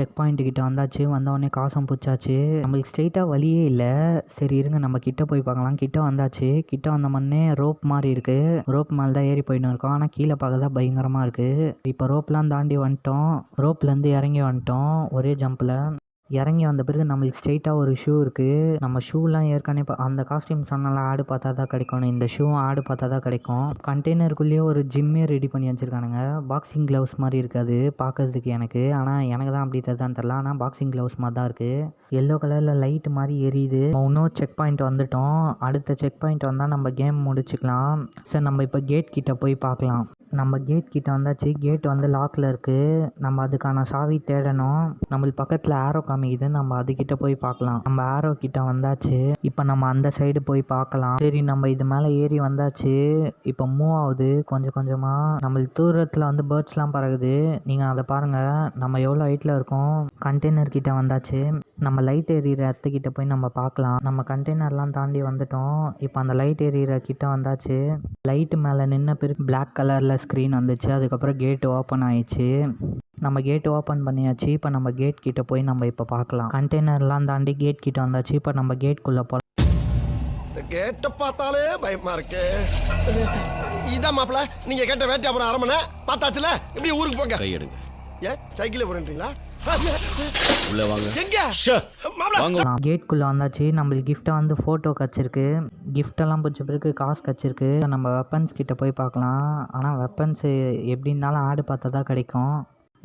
Check point கிட்ட வந்தாச்சு. வந்தவொடனே காசும் புடிச்சாச்சு. நம்மளுக்கு ஸ்ட்ரெயிட்டா வழியே இல்ல. சரி இருங்க நம்ம கிட்ட போய் பார்க்கலாம். கிட்ட வந்தாச்சு. கிட்ட வந்தோன்னே ரோப் மாரி இருக்கு. ரோப் மேல தான் ஏறி போயின்னு இருக்கோம். ஆனா கீழே பார்க்க தான் பயங்கரமா இருக்கு. இப்போ ரோப்லாம் தாண்டி வந்துட்டோம். ரோப்லேருந்து இறங்கி வந்துட்டோம் ஒரே ஜம்பில். இறங்கி வந்த பிறகு நம்மளுக்கு ஸ்ட்ரெயிட்டாக ஒரு ஷூ இருக்குது. நம்ம ஷூலாம் ஏற்கனவே அந்த காஸ்டியூம் சொன்னால ஆடு பார்த்தா தான் கிடைக்கணும். இந்த ஷூவும் ஆடு பார்த்தா தான் கிடைக்கும். கண்டெய்னருக்குள்ளேயே ஒரு ஜிம்மே ரெடி பண்ணி வச்சுருக்கானுங்க. பாக்ஸிங் க்ளவுஸ் மாதிரி இருக்காது பார்க்கறதுக்கு எனக்கு. ஆனால் எனக்கு தான் அப்படி தான் தெரில. ஆனால் பாக்ஸிங் க்ளவுஸ் மாதிரி தான் இருக்குது. எல்லோ கலரில் லைட்டு மாதிரி எரியுது. இன்னும் செக் பாயிண்ட் வந்துட்டோம். அடுத்த செக் பாயிண்ட் வந்தால் நம்ம கேம் முடிச்சுக்கலாம். சரி நம்ம இப்போ கேட் கிட்ட போய் பார்க்கலாம். நம்ம கேட் கிட்ட வந்தாச்சு. கேட் வந்து லாக்கில் இருக்குது. நம்ம அதுக்கான சாவி தேடணும். நம்மளுக்கு பக்கத்தில் ஆரோ காமிக்குது. நம்ம அதுக்கிட்ட போய் பார்க்கலாம். நம்ம ஆரோ கிட்ட வந்தாச்சு. இப்போ நம்ம அந்த சைடு போய் பார்க்கலாம். சரி நம்ம இது மேலே ஏறி வந்தாச்சு. இப்போ மூவ் ஆகுது கொஞ்சம் கொஞ்சமாக. நம்மளுக்கு தூரத்தில் வந்து பேர்ட்ஸ்லாம் பறகுது. நீங்கள் அதை பாருங்கள். நம்ம எவ்வளோ ஹைட்டில் இருக்கோம். கண்டெய்னர் கிட்ட வந்தாச்சு. நம்ம லைட் எரியிற இடத்துக்கிட்ட போய் நம்ம பார்க்கலாம். நம்ம கண்டெய்னர்லாம் தாண்டி வந்துட்டோம். இப்போ அந்த லைட் எரியிற கிட்ட வந்தாச்சு. லைட்டு மேலே நின்ன பிறகு பிளாக் கலரில் ஸ்க்ரீன் வந்துச்சு. அதுக்கப்புறம் கேட் ஓப்பன் ஆயிடுச்சு. நம்ம கேட் ஓப்பன் பண்ணியாச்சு. இப்போ நம்ம கேட் கிட்ட போய் நம்ம இப்போ பார்க்கலாம். கண்டெய்னர்லாம் தாண்டி கேட் கிட்ட வந்தாச்சு. இப்போ நம்ம கேட்குள்ளே போகலாம். கேட்ட பார்த்தாலே பயமா இருக்கு. இதான் மாப்பிள்ள நீங்க கேட்ட வேட்டை அப்புறம் அரமனை பார்த்தாச்சுல. இப்படி ஊருக்கு போங்க. கையெடுங்க. ஏன் சைக்கிளே போறீங்களா? உள்ள வாங்க. கேட்குள்ளே வந்தாச்சு. நம்மளுக்கு கிஃப்ட்டை வந்து ஃபோட்டோ கச்சிருக்கு. கிஃப்டெல்லாம் பிடிச்ச பிறகு காசு கச்சிருக்கு. நம்ம வெப்பன்ஸ் கிட்ட போய் பார்க்கலாம். ஆனால் வெப்பன்ஸு எப்படி இருந்தாலும் ஆடு பார்த்தா தான் கிடைக்கும்.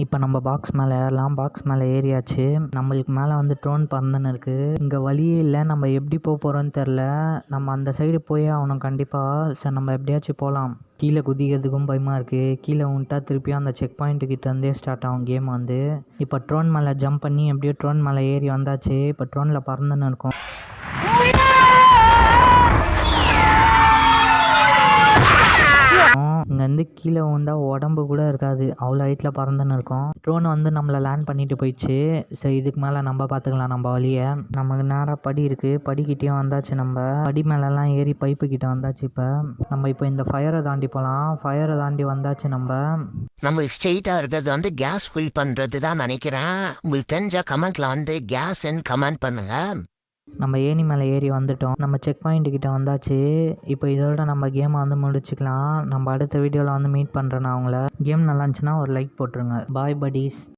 இப்போ நம்ம பாக்ஸ் மேலே ஏறலாம். பாக்ஸ் மேலே ஏறியாச்சு. நம்மளுக்கு மேலே வந்து ட்ரோன் பறந்துன்னு இருக்குது. இங்கே வழியே இல்லை. நம்ம எப்படி போக போகிறோன்னு தெரில. நம்ம அந்த சைடு போயே ஆகணும் கண்டிப்பாக. சரி நம்ம எப்படியாச்சும் போகலாம். கீழே குதிக்கிறதுக்கும் பயமாக இருக்குது. கீழே வந்துட்டா திருப்பியும் அந்த செக் பாயிண்ட்டு கிட்ட இருந்தே ஸ்டார்ட் ஆகும் கேம் வந்து. இப்போ ட்ரோன் மேலே ஜம்ப் பண்ணி எப்படியோ ட்ரோன் மேலே ஏறி வந்தாச்சு. இப்போ ட்ரோனில் பறந்துன்னு இருக்கும். இங்கேருந்து கீழே வந்தால் உடம்பு கூட இருக்காது. அவ்வளோ ஹைட்டில் பறந்துன்னு இருக்கும். ட்ரோன் வந்து நம்மளை லேண்ட் பண்ணிட்டு போயிடுச்சு. சரி இதுக்கு மேலே நம்ம பார்த்துக்கலாம் நம்ம வழியை. நமக்கு நேராக படி இருக்குது. படிக்கிட்டேயும் வந்தாச்சு. நம்ம படி மேலெலாம் ஏறி பைப்பு கிட்ட வந்தாச்சு. இப்போ இந்த ஃபயரை தாண்டி போகலாம். ஃபயரை தாண்டி வந்தாச்சு. நம்ம ஸ்ட்ரெயிட்டாக இருக்கிறது வந்து கேஸ் ஃபில் பண்ணுறது தான் நினைக்கிறேன். உங்களுக்கு தெரிஞ்ச கமெண்ட்டில் வந்து கேஸ்ன்னு கமெண்ட் பண்ணுங்கள். நம்ம ஏணி மேலே ஏறி வந்துட்டோம். நம்ம செக் பாயிண்ட் கிட்ட வந்தாச்சு. இப்போ இதோட நம்ம கேமை வந்து முடிச்சுக்கலாம். நம்ம அடுத்த வீடியோவில் வந்து மீட் பண்ணுறேன் நான் உங்களை. கேம் நல்லா இருந்துச்சுன்னா ஒரு லைக் போட்டுருங்க. பாய் buddies.